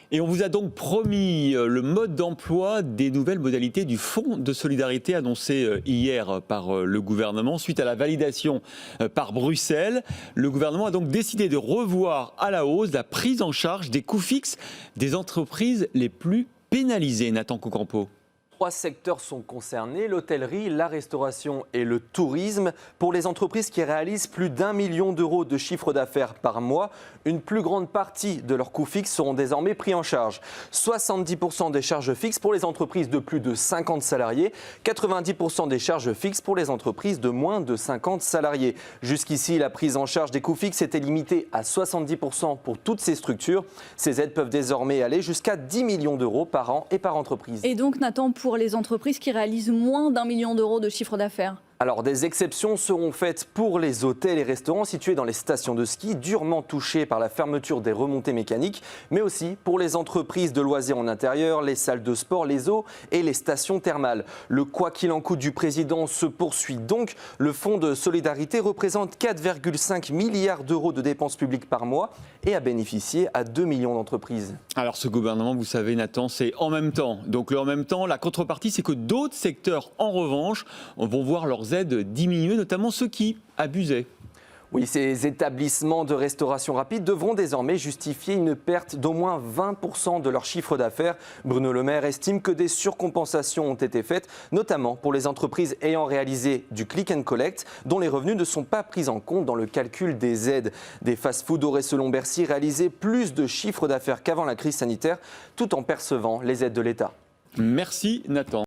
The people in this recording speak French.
Et on vous a donc promis le mode d'emploi des nouvelles modalités du Fonds de solidarité annoncé hier par le gouvernement. Suite à la validation par Bruxelles, le gouvernement a donc décidé de revoir à la hausse la prise en charge des coûts fixes des entreprises les plus pénalisées. Nathan Cocampo. 3 secteurs sont concernés, l'hôtellerie, la restauration et le tourisme. Pour les entreprises qui réalisent plus d'1 million d'euros de chiffre d'affaires par mois, une plus grande partie de leurs coûts fixes seront désormais pris en charge. 70% des charges fixes pour les entreprises de plus de 50 salariés, 90% des charges fixes pour les entreprises de moins de 50 salariés. Jusqu'ici, la prise en charge des coûts fixes était limitée à 70% pour toutes ces structures. Ces aides peuvent désormais aller jusqu'à 10 millions d'euros par an et par entreprise. Et donc, Nathan, pour les entreprises qui réalisent moins d'1 million d'euros de chiffre d'affaires? Alors, des exceptions seront faites pour les hôtels et restaurants situés dans les stations de ski, durement touchés par la fermeture des remontées mécaniques, mais aussi pour les entreprises de loisirs en intérieur, les salles de sport, les zoos et les stations thermales. Le quoi qu'il en coûte du président se poursuit donc. Le fonds de solidarité représente 4,5 milliards d'euros de dépenses publiques par mois et a bénéficié à 2 millions d'entreprises. Alors ce gouvernement, vous savez Nathan, c'est en même temps. Donc le en même temps, la contrepartie, c'est que d'autres secteurs, en revanche, vont voir leurs aides diminuer, notamment ceux qui abusaient. Oui, ces établissements de restauration rapide devront désormais justifier une perte d'au moins 20% de leur chiffre d'affaires. Bruno Le Maire estime que des surcompensations ont été faites, notamment pour les entreprises ayant réalisé du click and collect, dont les revenus ne sont pas pris en compte dans le calcul des aides. Des fast-foods auraient, selon Bercy, réalisé plus de chiffre d'affaires qu'avant la crise sanitaire, tout en percevant les aides de l'État. Merci Nathan.